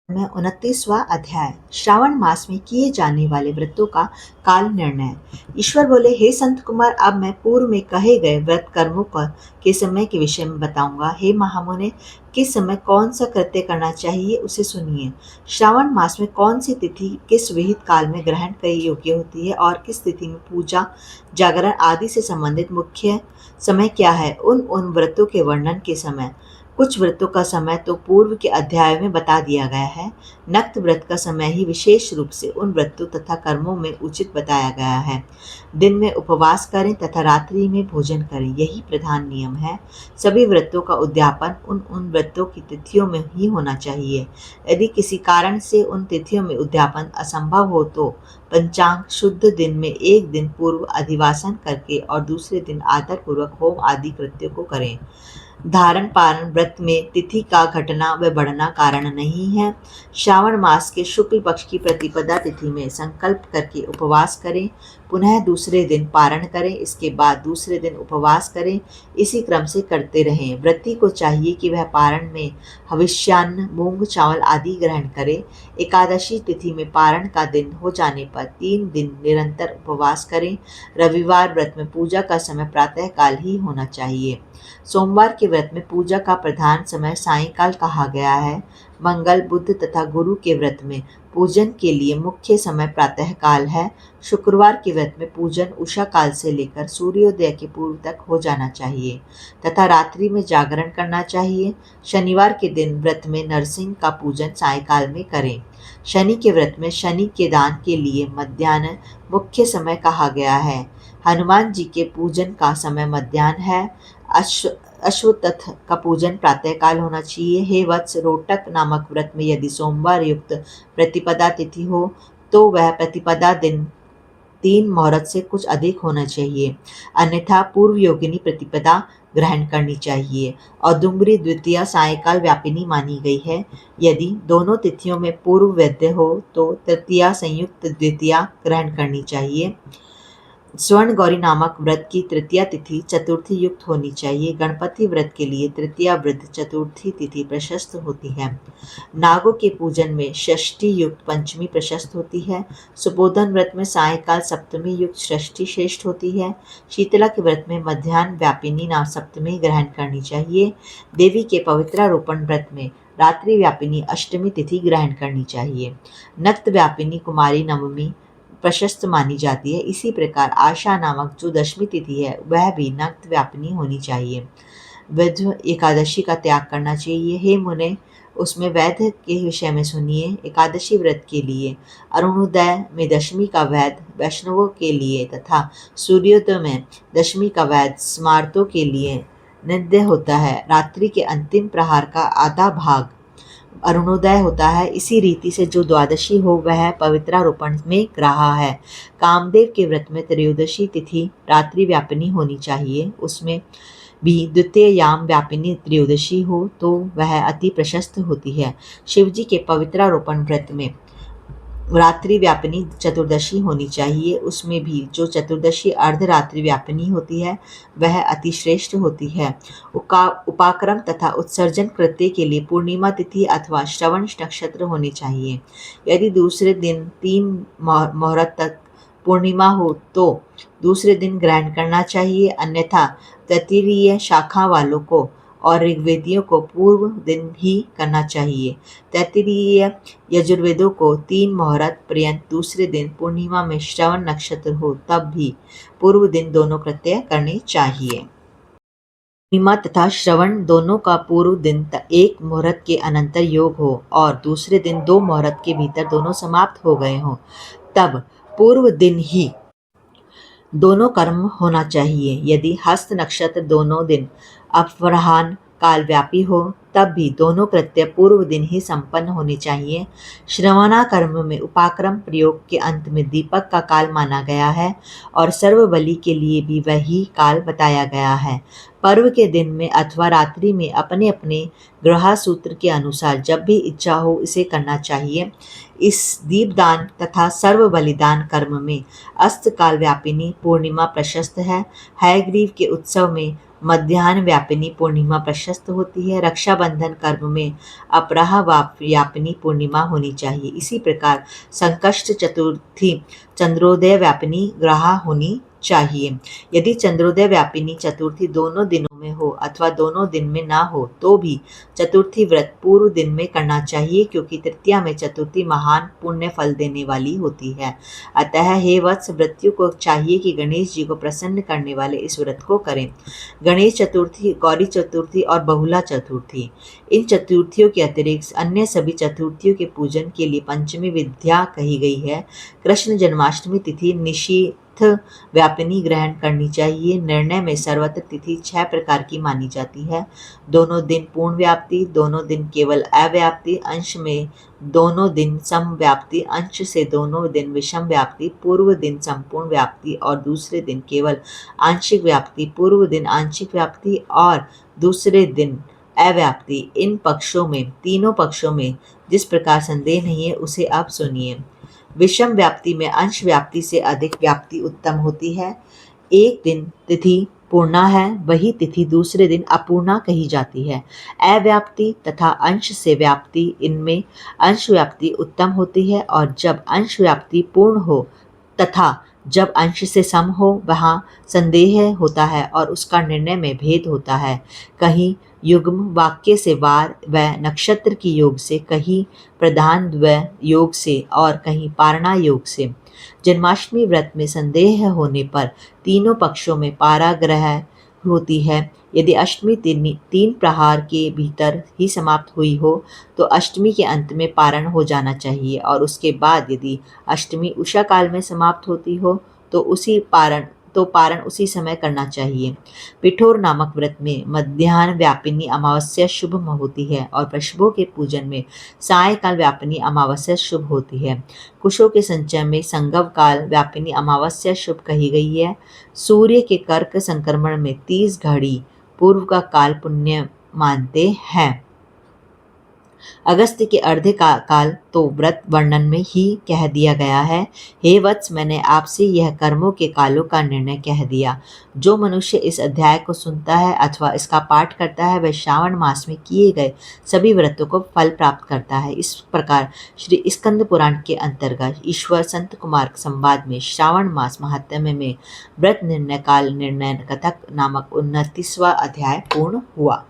में 29वां अध्याय श्रावण मास में किए जाने वाले व्रतों का काल निर्णय। ईश्वर बोले, हे संत कुमार, अब मैं पूर्व में कहे गए व्रत कर्मों के समय के विषय में बताऊंगा। हे महामुने, किस समय कौन सा कृत्य करना चाहिए उसे सुनिए। श्रावण मास में कौन सी तिथि किस विहित काल में ग्रहण के योग्य होती है और किस तिथि में पूजा, जागरण आदि से संबंधित मुख्य समय क्या है, उन व्रतों के वर्णन के समय। कुछ व्रतों का समय तो पूर्व के अध्याय में बता दिया गया है। नक्त व्रत का समय ही विशेष रूप से उन व्रतों तथा कर्मों में उचित बताया गया है। दिन में उपवास करें तथा रात्रि में भोजन करें, यही प्रधान नियम है। सभी व्रतों का उद्यापन उन व्रतों की तिथियों में ही होना चाहिए। यदि किसी कारण से उन तिथियों में उद्यापन असंभव हो तो पंचांग शुद्ध दिन में एक दिन पूर्व अधिवासन करके और दूसरे दिन आदर पूर्वक होम आदि कृत्यों को करें। धारण पारण व्रत में तिथि का घटना व बढ़ना कारण नहीं है। श्रावण मास के शुक्ल पक्ष की प्रतिपदा तिथि में संकल्प करके उपवास करें, पुनः दूसरे दिन पारण करें, इसके बाद दूसरे दिन उपवास करें। इसी क्रम से करते रहें। व्रती को चाहिए कि वह पारण में हविष्यान्न, मूंग चावल आदि ग्रहण करे। एकादशी तिथि में पारण का दिन हो जाने पर 3 दिन निरंतर उपवास करें। रविवार व्रत में पूजा का समय प्रातः काल ही होना चाहिए। सोमवार के व्रत में पूजा का प्रधान समय सायंकाल कहा गया है। मंगल, बुध तथा गुरु के व्रत में पूजन के लिए मुख्य समय प्रातः काल है। शुक्रवार के व्रत में पूजन उषा काल से लेकर सूर्योदय के पूर्व तक हो जाना चाहिए तथा रात्रि में जागरण करना चाहिए। शनिवार के दिन व्रत में नरसिंह का पूजन सायंकाल में करें। शनि के व्रत में शनि के दान के लिए मध्याह्न मुख्य समय कहा गया है। हनुमान जी के पूजन का समय मध्याह्न है। अश्वत्थ का पूजन प्रातःकाल होना चाहिए। हे वत्स, रोटक नामक व्रत में यदि सोमवार युक्त प्रतिपदा तिथि हो तो वह प्रतिपदा दिन 3 मुहूर्त से कुछ अधिक होना चाहिए, अन्यथा पूर्व योगिनी प्रतिपदा ग्रहण करनी चाहिए। और दुंगरी द्वितीया सायंकाल व्यापिनी मानी गई है। यदि दोनों तिथियों में पूर्व वैद्य हो तो तृतीया संयुक्त द्वितीया ग्रहण करनी चाहिए। स्वर्ण गौरी नामक व्रत की तृतीया तिथि चतुर्थी युक्त होनी चाहिए। गणपति व्रत के लिए तृतीया वृद्ध चतुर्थी तिथि प्रशस्त होती है। नागों के पूजन में षष्ठी युक्त पंचमी प्रशस्त होती है। सुबोधन व्रत में सायंकाल सप्तमी युक्त षष्ठी श्रेष्ठ होती है। शीतला के व्रत में मध्याह्न व्यापिनी नाम सप्तमी ग्रहण करनी चाहिए। देवी के पवित्रारोपण व्रत में रात्रि व्यापिनी अष्टमी तिथि ग्रहण करनी चाहिए। नक्त व्यापिनी कुमारी नवमी प्रशस्त मानी जाती है। इसी प्रकार आशा नामक जो दशमी तिथि है वह भी नक्त व्यापिनी होनी चाहिए। वैध एकादशी का त्याग करना चाहिए। हे मुने, उसमें वैध के विषय में सुनिए। एकादशी व्रत के लिए अरुणोदय में दशमी का वैध वैष्णवों के लिए तथा सूर्योदय में दशमी का वैध स्मार्तों के लिए नित्य होता है। रात्रि के अंतिम प्रहार का आधा भाग अरुणोदय होता है। इसी रीति से जो द्वादशी हो वह पवित्रारोपण में रहा है। कामदेव के व्रत में त्रयोदशी तिथि रात्रि व्यापिनी होनी चाहिए। उसमें भी द्वितीय याम व्यापिनी त्रयोदशी हो तो वह अति प्रशस्त होती है। शिवजी के पवित्रारोपण व्रत में रात्रि व्यापिनी चतुर्दशी होनी चाहिए। उसमें भी जो चतुर्दशी अर्धरात्रि व्यापिनी होती है वह अति श्रेष्ठ होती है। उपाक्रम तथा उत्सर्जन कृत्य के लिए पूर्णिमा तिथि अथवा श्रवण नक्षत्र होने चाहिए। यदि दूसरे दिन 3 मुहूर्त तक पूर्णिमा हो तो दूसरे दिन ग्रहण करना चाहिए, अन्यथा तृतीय शाखा वालों को और ऋग्वेदियों को पूर्व दिन ही करना चाहिए। तैत्तिरीय यजुर्वेदों को 3 मुहूर्त पर्यंत दूसरे दिन पूर्णिमा में श्रवण नक्षत्र हो तब भी पूर्व दिन दोनों कृत्य करने चाहिए। पूर्णिमा तथा श्रवण दोनों का पूर्व दिन 1 मुहूर्त के अनंतर योग हो और दूसरे दिन 2 मुहूर्त के भीतर दोनों समाप्त हो गए हों तब पूर्व दिन ही दोनों कर्म होना चाहिए। यदि हस्त नक्षत्र दोनों दिन अपराह्न काल व्यापी हो तब भी दोनों कृत्य पूर्व दिन ही संपन्न होने चाहिए। श्रवणा कर्म में उपाक्रम प्रयोग के अंत में दीपक का काल माना गया है और सर्वबलि के लिए भी वही काल बताया गया है। पर्व के दिन में अथवा रात्रि में अपने अपने ग्रह सूत्र के अनुसार जब भी इच्छा हो इसे करना चाहिए। इस दीपदान तथा सर्व बलिदान कर्म में अस्त काल व्यापिनी पूर्णिमा प्रशस्त है। हयग्रीव के उत्सव में मध्याह्न व्यापिनी पूर्णिमा प्रशस्त होती है। रक्षाबंधन रक्षाबंधन कर्म में अपराह व्यापिनी पूर्णिमा होनी चाहिए। इसी प्रकार संकष्ट चतुर्थी चंद्रोदय व्यापिनी ग्रहा होनी चाहिए। यदि चंद्रोदय व्यापिनी चतुर्थी दोनों दिनों में हो अथवा दोनों दिन में ना हो तो भी चतुर्थी व्रत पूर्व दिन में करना चाहिए, क्योंकि तृतीया में चतुर्थी महान पुण्य फल देने वाली होती है। अतः हे वत्स, व्रतियों को चाहिए कि गणेश जी को प्रसन्न करने वाले इस व्रत को करें। गणेश चतुर्थी, गौरी चतुर्थी और बहुला चतुर्थी, इन चतुर्थियों के अतिरिक्त अन्य सभी चतुर्थियों के पूजन के लिए पंचमी विद्या कही गई है। कृष्ण जन्माष्टमी तिथि निशीथ व्यापिनी ग्रहण करनी चाहिए। निर्णय में सर्वत्र तिथि 6 प्रकार की मानी जाती है। दोनों दिन पूर्ण व्याप्ति, दोनों दिन केवल अव्याप्ति, अंश में दोनों दिन सम व्याप्ति, अंश से दोनों दिन विषम व्याप्ति, पूर्व दिन संपूर्ण व्याप्ति और दूसरे दिन केवल आंशिक व्याप्ति, पूर्व दिन आंशिक व्याप्ति और दूसरे दिन अव्याप्ति। इन पक्षों में, तीनों पक्षों में जिस प्रकार संदेह नहीं है उसे अब सुनिए। विषम व्याप्ति में अंश व्याप्ति से अधिक व्याप्ति उत्तम होती है। एक दिन तिथि पूर्णा है, वही तिथि दूसरे दिन अपूर्णा कही जाती है। अव्याप्ति तथा अंश से व्याप्ति, इनमें अंश व्याप्ति उत्तम होती है, और जब अंश व्याप्ति पूर्ण हो तथा जब अंश से सम हो वहाँ संदेह होता है और उसका निर्णय में भेद होता है। कहीं युग्म वाक्य से वार व नक्षत्र की योग से, कहीं प्रधान द्वय योग से और कहीं पारणा योग से। जन्माष्टमी व्रत में संदेह होने पर तीनों पक्षों में पाराग्रह होती है। यदि अष्टमी 3 प्रहार के भीतर ही समाप्त हुई हो तो अष्टमी के अंत में पारण हो जाना चाहिए, और उसके बाद यदि अष्टमी उषा काल में समाप्त होती हो तो पारण उसी समय करना चाहिए। पिठोर नामक व्रत में मध्याह्न व्यापिनी अमावस्या शुभ होती है और वृषभों के पूजन में सायकाल व्यापिनी अमावस्या शुभ होती है। कुशों के संचय में संगव काल व्यापिनी अमावस्या शुभ कही गई है। सूर्य के कर्क संक्रमण में 30 घड़ी पूर्व का काल पुण्य मानते हैं। अगस्त्य के अर्धे का काल तो व्रत वर्णन में ही कह दिया गया है। हे वत्स, मैंने आपसे यह कर्मों के कालों का निर्णय कह दिया। जो मनुष्य इस अध्याय को सुनता है अथवा इसका पाठ करता है वह श्रावण मास में किए गए सभी व्रतों को फल प्राप्त करता है। इस प्रकार श्री स्कंद पुराण के अंतर्गत ईश्वर संत कुमार संवाद में श्रावण मास महात्म्य में व्रत निर्णय काल निर्णय कथक नामक 29वां अध्याय पूर्ण हुआ।